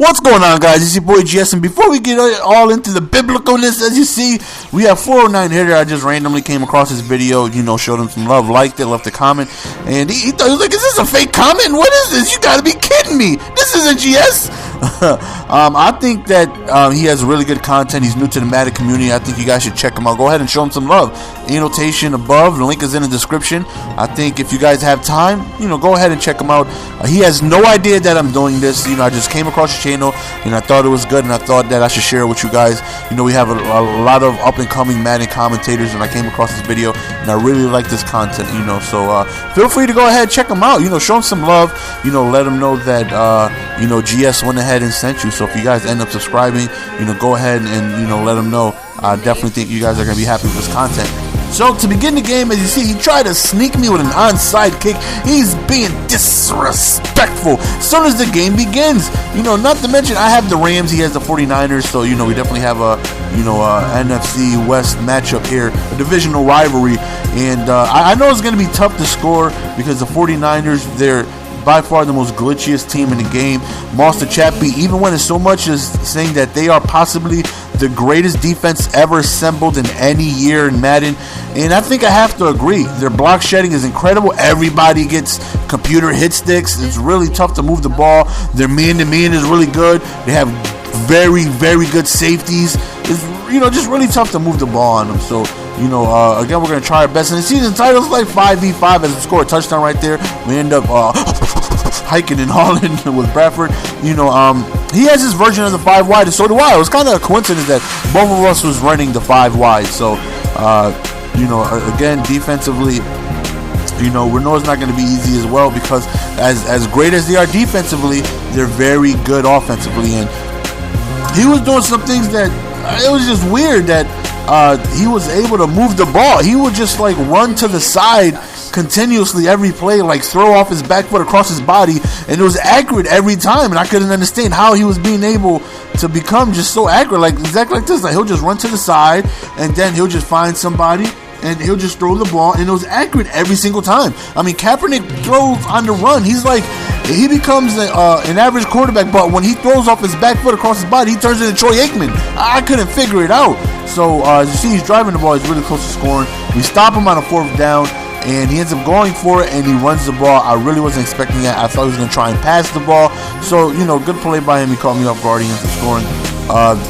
What's going on, guys? It's your boy GS, and before we get all into the biblicalness, as you see, we have 409 hitter. I just randomly came across this video, showed him some love, liked it, left a comment, and he thought, he was like, is this a fake comment? What is this? You gotta be kidding me. This isn't GS. I think that he has really good content. He's new to the Madden community. I think you guys should check him out. Go ahead and show him some love. Annotation above. The link is in the description. I think if you guys have time, go ahead and check him out. He has no idea that I'm doing this. I just came across his channel, and I thought it was good, and I thought that I should share it with you guys. We have a lot of up-and-coming Madden commentators, and I came across this video, and I really like this content, so feel free to go ahead and check him out. Show him some love. Let him know that, GS went ahead and sent you. So if you guys end up subscribing, go ahead and, let him know. I definitely think you guys are going to be happy with this content. So to begin the game, as you see, he tried to sneak me with an onside kick. He's being disrespectful as soon as the game begins. Not to mention I have the Rams, he has the 49ers, so we definitely have a NFC West matchup here, a divisional rivalry, and I know it's going to be tough to score because the 49ers, they're by far the most glitchiest team in the game. Master Chappie even went as so much as saying that they are possibly the greatest defense ever assembled in any year in Madden, and I think I have to agree. Their block shedding is incredible. Everybody gets computer hit sticks. It's really tough to move the ball. Their man-to-man is really good. They have very, very good safeties. It's just really tough to move the ball on them. So again, we're going to try our best. And the season title is like 5v5 as we score a touchdown right there. We end up hiking and hauling with Bradford. He has his version of the 5 wide, and so do I. It was kind of a coincidence that both of us was running the 5 wide. So, again, defensively, we know it's not going to be easy as well because as great as they are defensively, they're very good offensively. And he was doing some things that it was just weird that he was able to move the ball. He would just run to the side continuously every play, throw off his back foot across his body, and it was accurate every time. And I couldn't understand how he was being able to become just so accurate, exactly like this. He'll just run to the side, and then he'll just find somebody, and he'll just throw the ball, and it was accurate every single time. I mean, Kaepernick throws on the run. He becomes an average quarterback, but when he throws off his back foot across his body, he turns into Troy Aikman. I couldn't figure it out. So, as you see, he's driving the ball. He's really close to scoring. We stop him on a 4th down, and he ends up going for it, and he runs the ball. I really wasn't expecting that. I thought he was going to try and pass the ball. So, good play by him. He caught me off guard. He ends up scoring.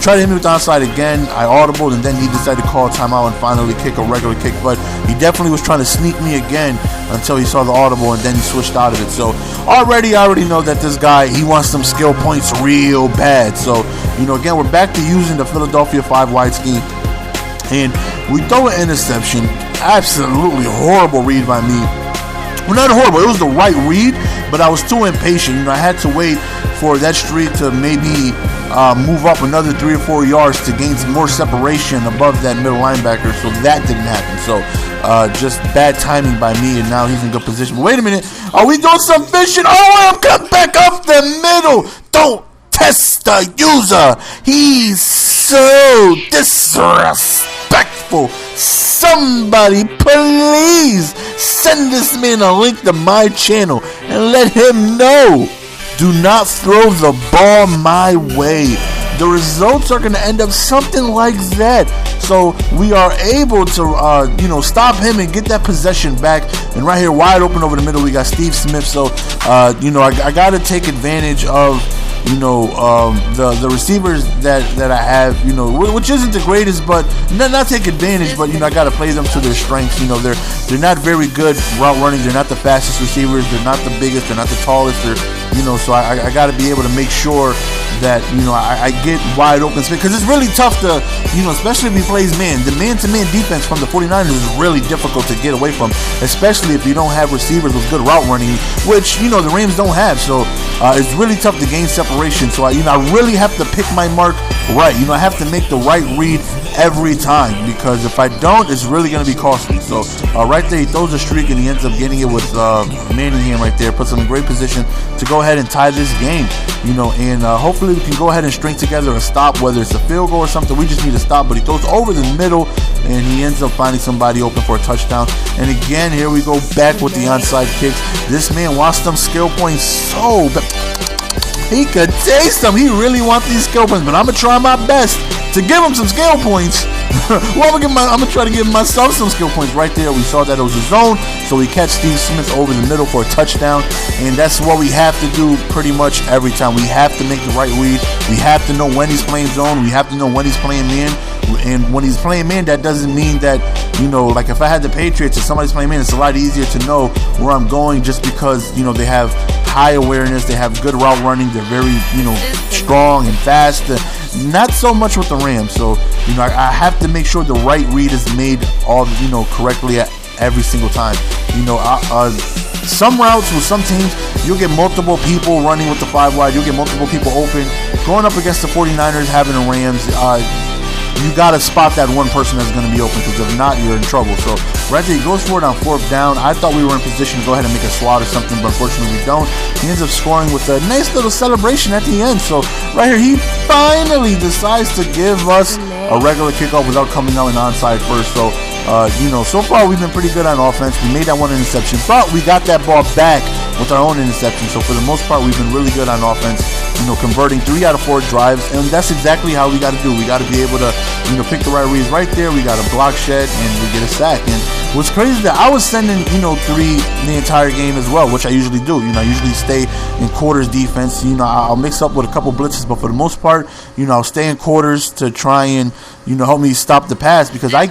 Tried to hit me with the onside again. I audibled, and then he decided to call a timeout and finally kick a regular kick. But he definitely was trying to sneak me again until he saw the audible, and then he switched out of it. So I already know that this guy, he wants some skill points real bad. So, again, we're back to using the Philadelphia 5 wide scheme. And we throw an interception. Absolutely horrible read by me. Well, not horrible. It was the right read, but I was too impatient. I had to wait for that streak to maybe move up another 3 or 4 yards to gain some more separation above that middle linebacker, so that didn't happen. So just bad timing by me, and now he's in good position. But wait a minute. Are we doing some fishing? Oh, I'm coming back up the middle. Don't test the user. He's so disrespectful. Somebody please send this man a link to my channel and let him know. Do not throw the ball my way. The results are going to end up something like that. So we are able to, stop him and get that possession back. And right here, wide open over the middle, we got Steve Smith. So, I got to take advantage of the receivers that I have, which isn't the greatest, but not take advantage, but I got to play them to their strengths. They're not very good route running. They're not the fastest receivers. They're not the biggest. They're not the tallest. So I got to be able to make sure that I get wide open space, because it's really tough to especially if he plays man. The man-to-man defense from the 49ers is really difficult to get away from, especially if you don't have receivers with good route running, which the Rams don't have. So it's really tough to gain separation. So I really have to pick my mark right. I have to make the right read every time, because if I don't, it's really going to be costly. So right there, he throws a streak, and he ends up getting it with Manningham right there. Puts him in great position to go ahead and tie this game. And hopefully we can go ahead and string together a stop, whether it's a field goal or something. We just need a stop, but he throws over the middle, and he ends up finding somebody open for a touchdown. And again, here we go back with the onside kicks. This man wants them skill points so bad. He could taste them. He really wants these skill points, but I'm gonna try my best to give him some skill points. Well, I'm gonna try to give myself some skill points. Right there, we saw that it was a zone, so we catch Steve Smith over the middle for a touchdown, and that's what we have to do pretty much every time. We have to make the right read. We have to know when he's playing zone. We have to know when he's playing man. And when he's playing man, that doesn't mean that, you know, like if I had the Patriots and somebody's playing man, it's a lot easier to know where I'm going just because, you know, they have high awareness, they have good route running, they're very, you know, strong and fast. Not so much with the Rams. So, you know, I have to make sure the right read is made all, you know, correctly at every single time. You know, some routes with some teams, you'll get multiple people running with the 5 wide, you'll get multiple people open. Going up against the 49ers, having the Rams, you got to spot that one person that's going to be open, because if not, you're in trouble. So right there, he goes for it on 4th down. I thought we were in position to go ahead and make a swat or something, but unfortunately we don't. He ends up scoring with a nice little celebration at the end. So right here, he finally decides to give us a regular kickoff without coming out an onside first. So, you know, so far we've been pretty good on offense. We made that one interception, but we got that ball back with our own interception. So for the most part, we've been really good on offense. You know, converting 3 out of 4 drives, and that's exactly how we got to do. We got to be able to, you know, pick the right reads. Right there, we got a block shed, and we get a sack. And what's crazy is that I was sending, you know, 3 the entire game as well, which I usually do. You know, I usually stay in quarters defense. You know, I'll mix up with a couple blitzes, but for the most part, you know, I'll stay in quarters to try and, you know, help me stop the pass, because I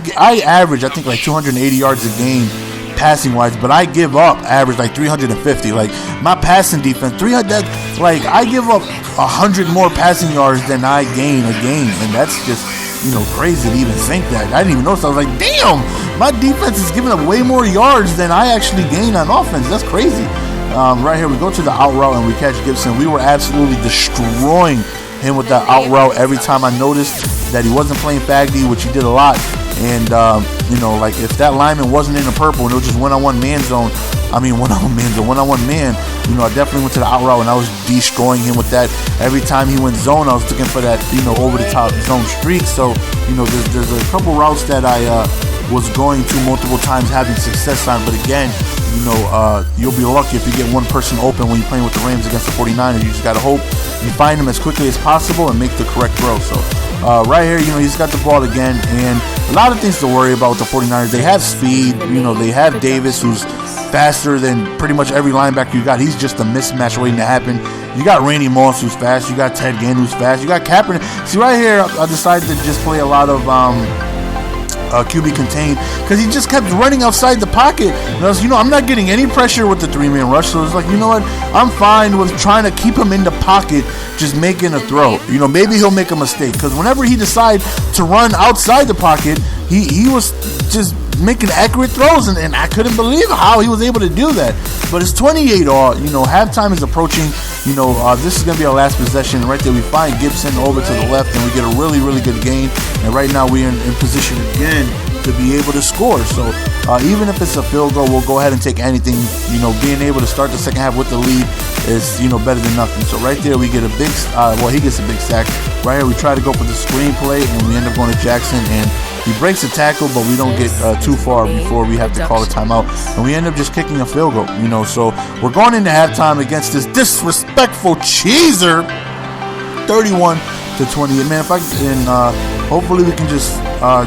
average, I think, like 280 yards a game passing wise, but I give up average like 350. Like my passing defense, 300. Like I give up 100 more passing yards than I gain a game, and that's just, you know, crazy to even think that. I didn't even notice. I was like, damn, my defense is giving up way more yards than I actually gain on offense. That's crazy. Right here, we go to the out route and we catch Gibson. We were absolutely destroying him with that out route. Every time I noticed that he wasn't playing Faggy, which he did a lot. And, you know, like if that lineman wasn't in the purple and it was just one-on-one man, you know, I definitely went to the out route and I was destroying him with that. Every time he went zone, I was looking for that, you know, over-the-top zone streak. So, you know, there's a couple routes that I was going to multiple times having success on. But again, you know, you'll be lucky if you get one person open when you're playing with the Rams against the 49ers. You just got to hope you find them as quickly as possible and make the correct throw. So right here, you know, he's got the ball again, and a lot of things to worry about with the 49ers. They have speed. You know, they have Davis, who's faster than pretty much every linebacker you got. He's just a mismatch waiting to happen. You got Randy Moss, who's fast. You got Ted Ginn, who's fast. You got Kaepernick. See, right here, I decided to just play a lot of QB contained, because he just kept running outside the pocket. You know, I'm not getting any pressure with the 3-man rush, so it's like, you know what, I'm fine with trying to keep him in the pocket, just making a throw. You know, maybe he'll make a mistake, because whenever he decides to run outside the pocket, he was just making accurate throws, and I couldn't believe how he was able to do that. But it's 28-all. You know, halftime is approaching. You know, this is going to be our last possession. Right there, we find Gibson over to the left, and we get a really, really good gain. And right now, we're in position again to be able to score. So even if it's a field goal, we'll go ahead and take anything. You know, being able to start the second half with the lead is, you know, better than nothing. So right there, we get a big, he gets a big sack. Right here, we try to go for the screen play, and we end up going to Jackson, and he breaks a tackle, but we don't get too far before we have to call a timeout, and we end up just kicking a field goal. You know, so we're going into halftime against this disrespectful cheeser, 31-20. And man, if I can, hopefully we can just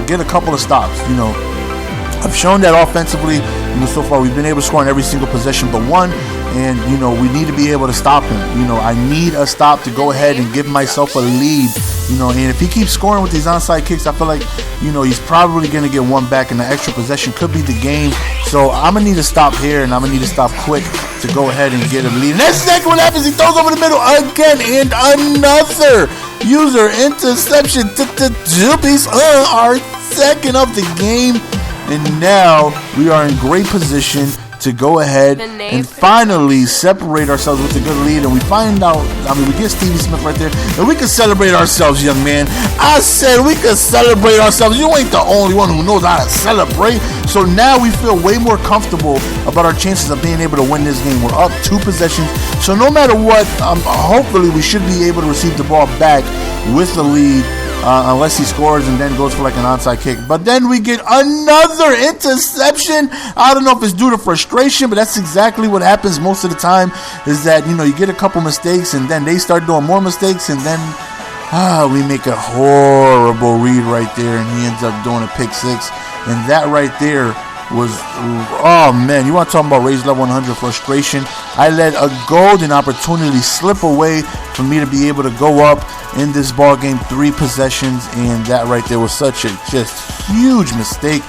get a couple of stops. You know, I've shown that offensively, you know, so far we've been able to score on every single possession but one. And, you know, we need to be able to stop him. You know, I need a stop to go ahead and give myself a lead. You know, and if he keeps scoring with these onside kicks, I feel like, you know, he's probably going to get one back, and the extra possession could be the game. So I'm going to need to stop here, and I'm going to need to stop quick to go ahead and get a lead. And that's exactly what happens. He throws over the middle again, and another user interception to Juppies, our second of the game. And now we are in great position to go ahead and finally separate ourselves with a good lead. And we find out, I mean, we get Stevie Smith right there, and we can celebrate ourselves, young man. I said we can celebrate ourselves. You ain't the only one who knows how to celebrate. So now we feel way more comfortable about our chances of being able to win this game. We're up 2 possessions. So no matter what, hopefully we should be able to receive the ball back with the lead. unless he scores and then goes for like an onside kick. But then we get another interception. I don't know if it's due to frustration, but that's exactly what happens most of the time, is that, you know, you get a couple mistakes and then they start doing more mistakes, and then we make a horrible read right there, and he ends up doing a pick six. And that right there was, oh man, you want to talk about raise level 100 frustration. I let a golden opportunity slip away for me to be able to go up in this ball game 3 possessions, and that right there was such a just huge mistake.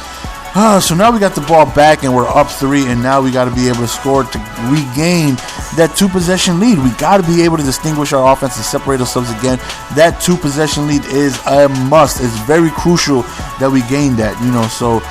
So now we got the ball back and we're up 3, and now we got to be able to score to regain that 2 possession lead. We got to be able to distinguish our offense and separate ourselves again. That 2 possession lead is a must. It's very crucial that we gain that, you know. So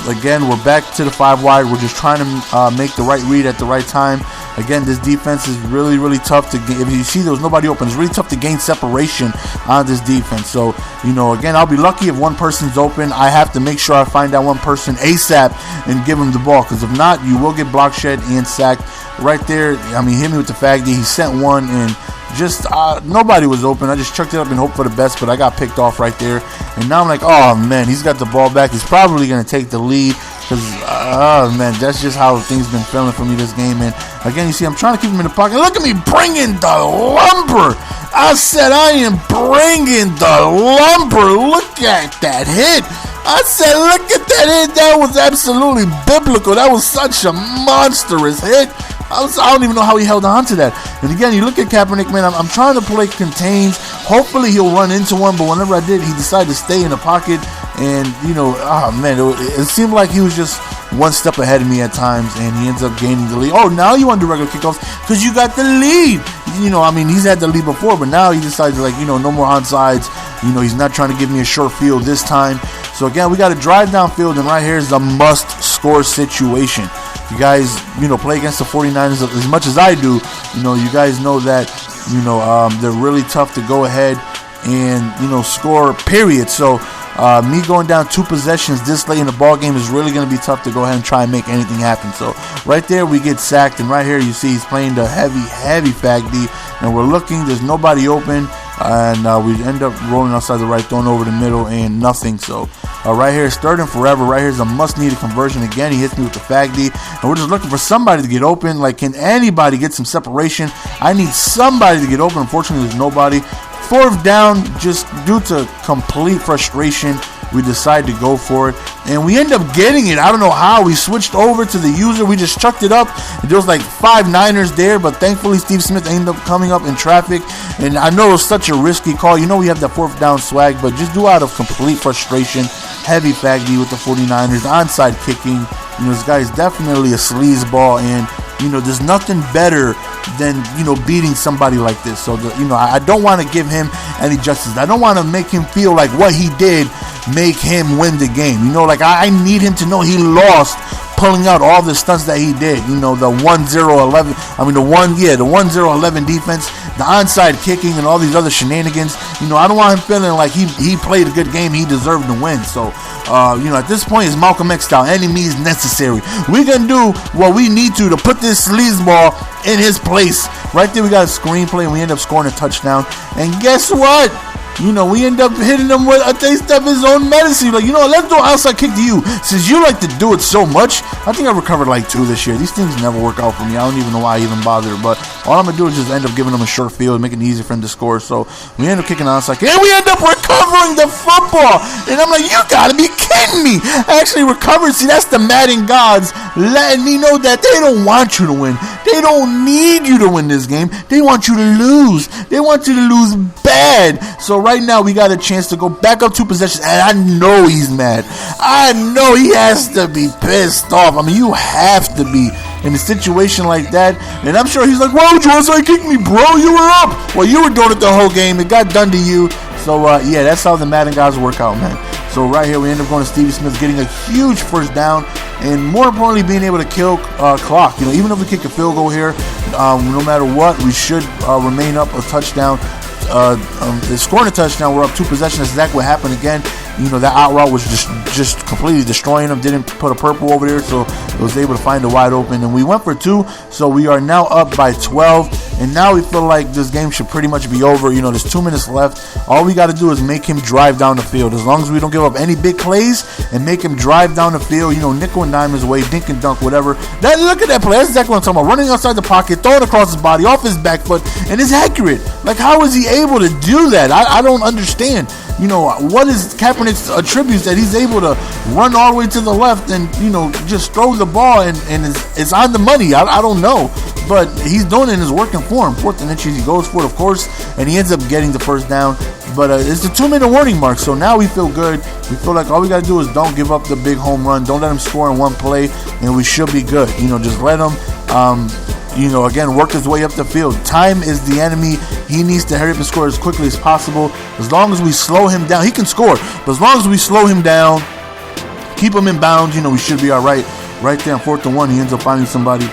again, we're back to the 5 wide. We're just trying to make the right read at the right time. Again, this defense is really, really tough to get. If you see there was nobody open, it's really tough to gain separation on this defense. So, you know, again, I'll be lucky if one person's open. I have to make sure I find that one person ASAP and give him the ball, because if not, you will get block shed and sacked. Right there, I mean, hit me with the fag D. He sent one, and just nobody was open. I just chucked it up and hoped for the best, but I got picked off right there. And now I'm like, oh man, he's got the ball back. He's probably going to take the lead, because oh man, that's just how things been feeling for me this game. And again, you see, I'm trying to keep him in the pocket. Look at me bringing the lumber. I said I am bringing the lumber. Look at that hit. I said, look at that hit. That was absolutely biblical. That was such a monstrous hit. I don't even know how he held on to that. And again, you look at Kaepernick, man, I'm trying to play contains. Hopefully he'll run into one, but whenever I did, he decided to stay in the pocket. And, you know, oh man, it seemed like he was just one step ahead of me at times, and he ends up gaining the lead. Oh, now you want to do regular kickoffs because you got the lead. You know, I mean, he's had the lead before, but now he decides, like, you know, no more onsides. You know, he's not trying to give me a short field this time. So again, we got to drive downfield, and right here is the must-score situation. You guys, you know, play against the 49ers as much as I do. You know, you guys know that, you know, they're really tough to go ahead and, you know, score, period. So me going down 2 possessions this late in the ball game is really going to be tough to go ahead and try and make anything happen. So right there we get sacked, and right here you see he's playing the heavy fag D, and we're looking, there's nobody open, and we end up rolling outside the right, throwing over the middle, and nothing. So right here, 3rd and forever. Right here is a must-needed conversion. Again, he hits me with the fag D, and we're just looking for somebody to get open. Like, can anybody get some separation? I need somebody to get open. Unfortunately, there's nobody. 4th down, just due to complete frustration, we decide to go for it, and we end up getting it. I don't know how. We switched over to the user. We just chucked it up. There was like 5 Niners there, but thankfully Steve Smith ended up coming up in traffic, and I know it was such a risky call. You know, we have that 4th down swag, but just due out of complete frustration, heavy fag D with the 49ers, onside kicking. You know, this guy is definitely a sleazeball, and, you know, there's nothing better than, you know, beating somebody like this. So, you know, I don't want to give him any justice. I don't want to make him feel like what he did make him win the game. You know, like, I need him to know he lost pulling out all the stunts that he did. You know, the 1-0-11, the 1-0-11 defense, the onside kicking, and all these other shenanigans. You know, I don't want him feeling like he played a good game, he deserved to win. So, you know, at this point, it's Malcolm X style. Any means necessary. We're going to do what we need to put this sleazeball in his place. Right there, we got a screenplay, and we end up scoring a touchdown. And guess what? You know, we end up hitting him with a taste of his own medicine. Like, you know, let's do an outside kick to you. Since you like to do it so much, I think I recovered like 2 this year. These things never work out for me. I don't even know why I even bother. But all I'm going to do is just end up giving him a short field, making it easy for him to score. So we end up kicking an outside kick, and we end up recovering the football. And I'm like, you got to be kidding me. I actually recovered. See, that's the Madden gods letting me know that they don't want you to win. They don't need you to win this game. They want you to lose. They want you to lose bad. So right now we got a chance to go back up 2 possessions, and I know he's mad. I know he has to be pissed off. I mean, you have to be in a situation like that. And I'm sure he's like, why would you outside kick me, bro? You were up. Well, you were doing it the whole game. It got done to you. So, yeah, that's how the Madden guys work out, man. So right here, we end up going to Stevie Smith, getting a huge 1st down, and more importantly, being able to kill clock. You know, even if we kick a field goal here, no matter what, we should remain up a touchdown. Scoring a touchdown, we're up 2 possessions. That's exactly what happened again. You know, that out route was just completely destroying them. Didn't put a purple over there, so it was able to find a wide open. And we went for 2, so we are now up by 12. and now we feel like this game should pretty much be over. You know, there's 2 minutes left. All we got to do is make him drive down the field. As long as we don't give up any big plays and make him drive down the field, you know, nickel and dime his way, dink and dunk, whatever. Look at that play. That's exactly what I'm talking about. Running outside the pocket, throwing across his body, off his back foot, and it's accurate. Like, how is he able to do that? I don't understand. You know, what is Kaepernick's attributes that he's able to run all the way to the left and, you know, just throw the ball and it's on the money? I don't know. But he's doing it and it's working for him. 4th and inches, he goes for it, of course, and he ends up getting the first down. But it's the 2 minute warning mark, so now we feel good. We feel like all we got to do is don't give up the big home run. Don't let him score in one play, and we should be good. You know, just let him, you know, again, work his way up the field. Time is the enemy. He needs to hurry up and score as quickly as possible. As long as we slow him down, he can score. But as long as we slow him down, keep him in bounds, you know, we should be all right. Right there on 4th and 1, he ends up finding somebody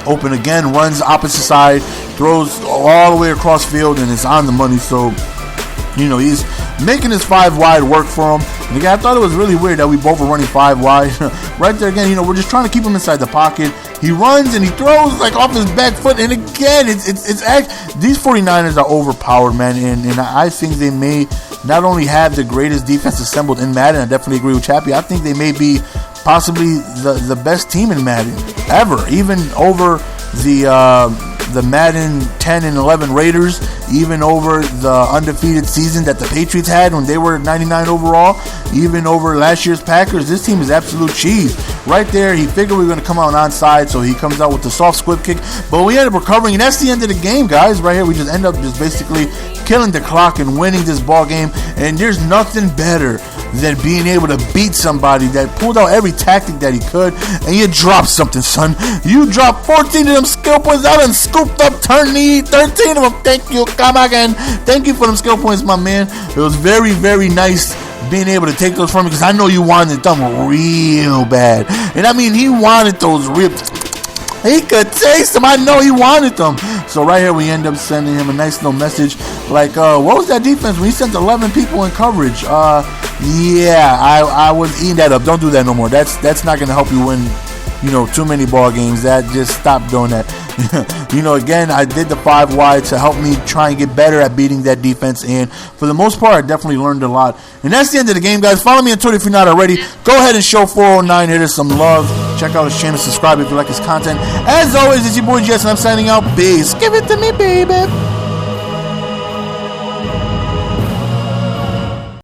open again, runs opposite side, throws all the way across field, and it's on the money. So, you know, he's making his 5 wide work for him. And again, I thought it was really weird that we both were running 5 wide. Right there again, you know, we're just trying to keep him inside the pocket. He runs and he throws like off his back foot. And again, these 49ers are overpowered, man. And I think they may not only have the greatest defense assembled in Madden. I definitely agree with Chappie. I think they may be possibly the best team in Madden ever, even over the Madden 10 and 11 Raiders, even over the undefeated season that the Patriots had when they were 99 overall, even over last year's Packers. This team is absolute cheese. Right there, he figured we were going to come out onside, so he comes out with the soft squib kick, but we ended up recovering, and that's the end of the game, guys. Right here, we just end up just basically killing the clock and winning this ball game, and there's nothing better than being able to beat somebody that pulled out every tactic that he could, and you dropped something, son. You dropped 14 of them skill points out and scooped up 13 of them. Thank you. Come again. Thank you for them skill points, my man. It was very, very nice being able to take those from me, because I know you wanted them real bad. And I mean, he wanted those real. He could taste them. I know he wanted them. So right here, we end up sending him a nice little message like, what was that defense when he sent 11 people in coverage? Yeah, I was eating that up. Don't do that no more. That's not going to help you win, you know, too many ball games. That just stop doing that. You know, again, I did the 5 wide to help me try and get better at beating that defense, and for the most part, I definitely learned a lot. And that's the end of the game, guys. Follow me on Twitter if you're not already. Go ahead and show 409 hitters some love. Check out his channel, subscribe if you like his content. As always, it's your boy Jess, and I'm signing out. Peace. Give it to me, baby.